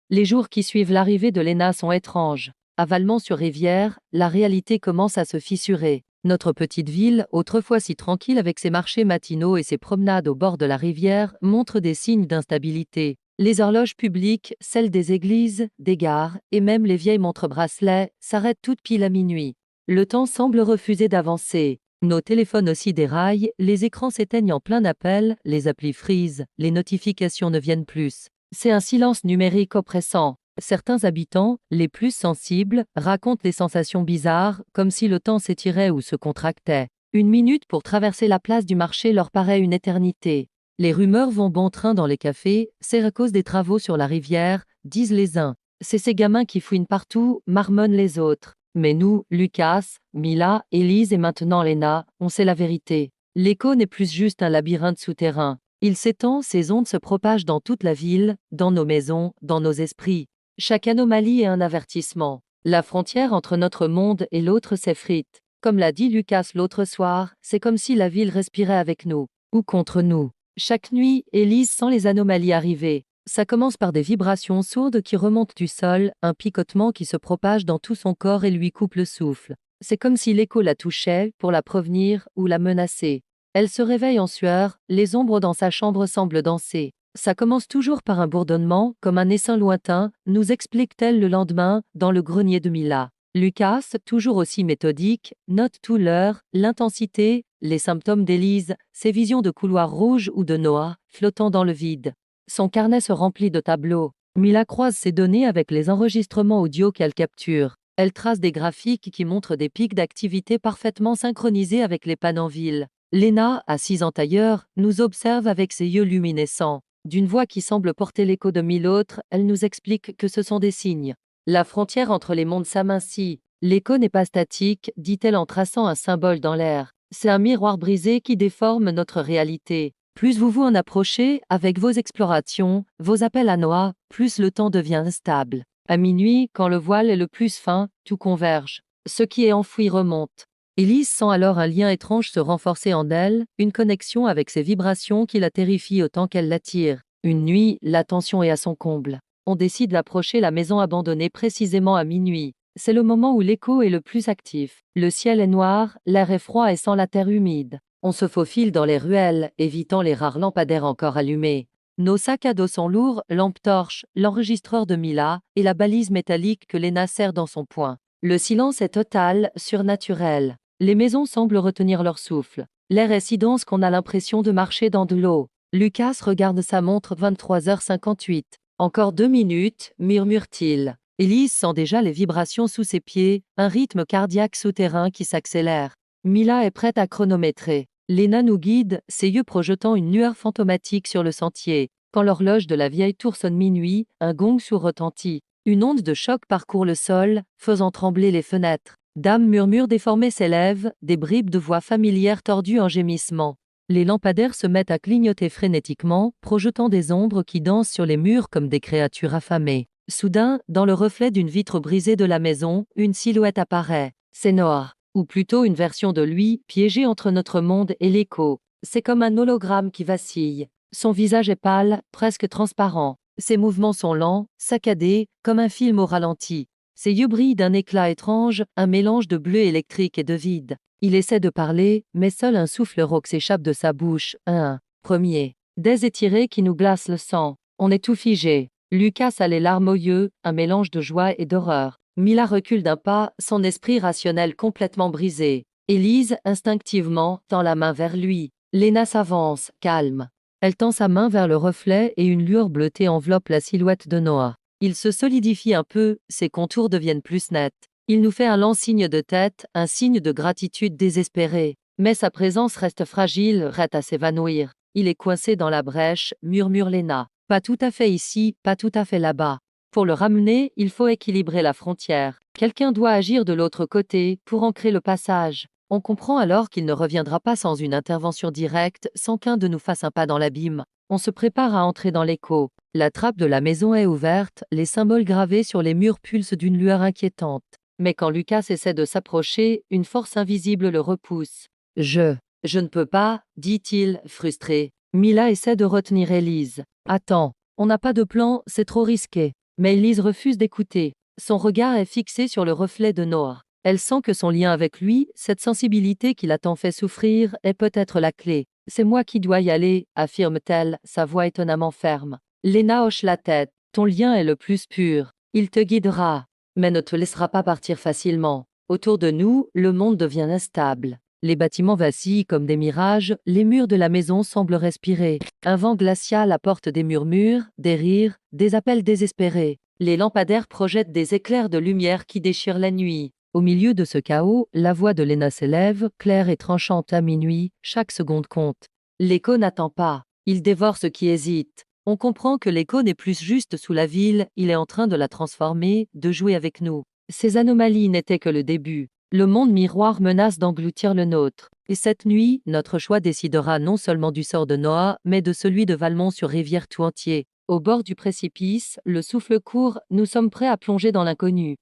Les jours qui suivent l'arrivée de Lena sont étranges. À Valmont-sur-Rivière, la réalité commence à se fissurer. Notre petite ville, autrefois si tranquille avec ses marchés matinaux et ses promenades au bord de la rivière, montre des signes d'instabilité. Les horloges publiques, celles des églises, des gares, et même les vieilles montres-bracelets, s'arrêtent toutes pile à minuit. Le temps semble refuser d'avancer. Nos téléphones aussi déraillent, les écrans s'éteignent en plein appel, les applis freeze, les notifications ne viennent plus. C'est un silence numérique oppressant. Certains habitants, les plus sensibles, racontent des sensations bizarres, comme si le temps s'étirait ou se contractait. Une minute pour traverser la place du marché leur paraît une éternité. Les rumeurs vont bon train dans les cafés, c'est à cause des travaux sur la rivière, disent les uns. C'est ces gamins qui fouinent partout, marmonnent les autres. Mais nous, Lucas, Mila, Élise et maintenant Lena, on sait la vérité. L'écho n'est plus juste un labyrinthe souterrain. Il s'étend, ses ondes se propagent dans toute la ville, dans nos maisons, dans nos esprits. Chaque anomalie est un avertissement. La frontière entre notre monde et l'autre s'effrite. Comme l'a dit Lucas l'autre soir, c'est comme si la ville respirait avec nous, ou contre nous. Chaque nuit, Élise sent les anomalies arriver. Ça commence par des vibrations sourdes qui remontent du sol, un picotement qui se propage dans tout son corps et lui coupe le souffle. C'est comme si l'écho la touchait, pour la prévenir ou la menacer. Elle se réveille en sueur, les ombres dans sa chambre semblent danser. Ça commence toujours par un bourdonnement, comme un essaim lointain, nous explique-t-elle le lendemain, dans le grenier de Mila. Lucas, toujours aussi méthodique, note tout l'heure, l'intensité, les symptômes d'Élise, ses visions de couloirs rouges ou de Noah, flottant dans le vide. Son carnet se remplit de tableaux. Mila croise ses données avec les enregistrements audio qu'elle capture. Elle trace des graphiques qui montrent des pics d'activité parfaitement synchronisés avec les pannes en ville. Lena, assise en tailleur, nous observe avec ses yeux luminescents. D'une voix qui semble porter l'écho de mille autres, elle nous explique que ce sont des signes. La frontière entre les mondes s'amincit. L'écho n'est pas statique, dit-elle en traçant un symbole dans l'air. C'est un miroir brisé qui déforme notre réalité. Plus vous vous en approchez, avec vos explorations, vos appels à Noah, plus le temps devient instable. À minuit, quand le voile est le plus fin, tout converge. Ce qui est enfoui remonte. Élise sent alors un lien étrange se renforcer en elle, une connexion avec ces vibrations qui la terrifient autant qu'elle l'attire. Une nuit, la tension est à son comble. On décide d'approcher la maison abandonnée précisément à minuit. C'est le moment où l'écho est le plus actif. Le ciel est noir, l'air est froid et sent la terre humide. On se faufile dans les ruelles, évitant les rares lampadaires encore allumés. Nos sacs à dos sont lourds, lampe torche, l'enregistreur de Mila et la balise métallique que Lena serre dans son poing. Le silence est total, surnaturel. Les maisons semblent retenir leur souffle. L'air est si dense qu'on a l'impression de marcher dans de l'eau. Lucas regarde sa montre 23h58. Encore 2 minutes, murmure-t-il. Élise sent déjà les vibrations sous ses pieds, un rythme cardiaque souterrain qui s'accélère. Mila est prête à chronométrer. Lena nous guide, ses yeux projetant une lueur fantomatique sur le sentier. Quand l'horloge de la vieille tour sonne minuit, un gong sourd retentit. Une onde de choc parcourt le sol, faisant trembler les fenêtres. Dame murmure déformé s'élève, des bribes de voix familières tordues en gémissements. Les lampadaires se mettent à clignoter frénétiquement, projetant des ombres qui dansent sur les murs comme des créatures affamées. Soudain, dans le reflet d'une vitre brisée de la maison, une silhouette apparaît. C'est Noah, ou plutôt une version de lui, piégée entre notre monde et l'écho. C'est comme un hologramme qui vacille. Son visage est pâle, presque transparent. Ses mouvements sont lents, saccadés, comme un film au ralenti. Ses yeux brillent d'un éclat étrange, un mélange de bleu électrique et de vide. Il essaie de parler, mais seul un souffle rauque s'échappe de sa bouche. Un premier. Des étirés qui nous glacent le sang. On est tout figé. Lucas a les larmes aux yeux, un mélange de joie et d'horreur. Mila recule d'un pas, son esprit rationnel complètement brisé. Élise, instinctivement, tend la main vers lui. Lena s'avance, calme. Elle tend sa main vers le reflet et une lueur bleutée enveloppe la silhouette de Noah. Il se solidifie un peu, ses contours deviennent plus nets. Il nous fait un lent signe de tête, un signe de gratitude désespérée. Mais sa présence reste fragile, prête à s'évanouir. Il est coincé dans la brèche, murmure Lena. Pas tout à fait ici, pas tout à fait là-bas. Pour le ramener, il faut équilibrer la frontière. Quelqu'un doit agir de l'autre côté, pour ancrer le passage. On comprend alors qu'il ne reviendra pas sans une intervention directe, sans qu'un de nous fasse un pas dans l'abîme. On se prépare à entrer dans l'écho. La trappe de la maison est ouverte, les symboles gravés sur les murs pulsent d'une lueur inquiétante. Mais quand Lucas essaie de s'approcher, une force invisible le repousse. Je ne peux pas, dit-il, frustré. Mila essaie de retenir Élise. Attends, on n'a pas de plan, c'est trop risqué. Mais Elise refuse d'écouter. Son regard est fixé sur le reflet de Noah. Elle sent que son lien avec lui, cette sensibilité qui l'a tant fait souffrir, est peut-être la clé. C'est moi qui dois y aller, affirme-t-elle, sa voix étonnamment ferme. Lena hoche la tête. Ton lien est le plus pur. Il te guidera, mais ne te laissera pas partir facilement. Autour de nous, le monde devient instable. Les bâtiments vacillent comme des mirages, les murs de la maison semblent respirer. Un vent glacial apporte des murmures, des rires, des appels désespérés. Les lampadaires projettent des éclairs de lumière qui déchirent la nuit. Au milieu de ce chaos, la voix de Lena s'élève, claire et tranchante à minuit, chaque seconde compte. L'écho n'attend pas, il dévore ce qui hésite. On comprend que l'écho n'est plus juste sous la ville, il est en train de la transformer, de jouer avec nous. Ces anomalies n'étaient que le début. Le monde miroir menace d'engloutir le nôtre. Et cette nuit, notre choix décidera non seulement du sort de Noah, mais de celui de Valmont-sur-Rivière tout entier. Au bord du précipice, le souffle court, nous sommes prêts à plonger dans l'inconnu.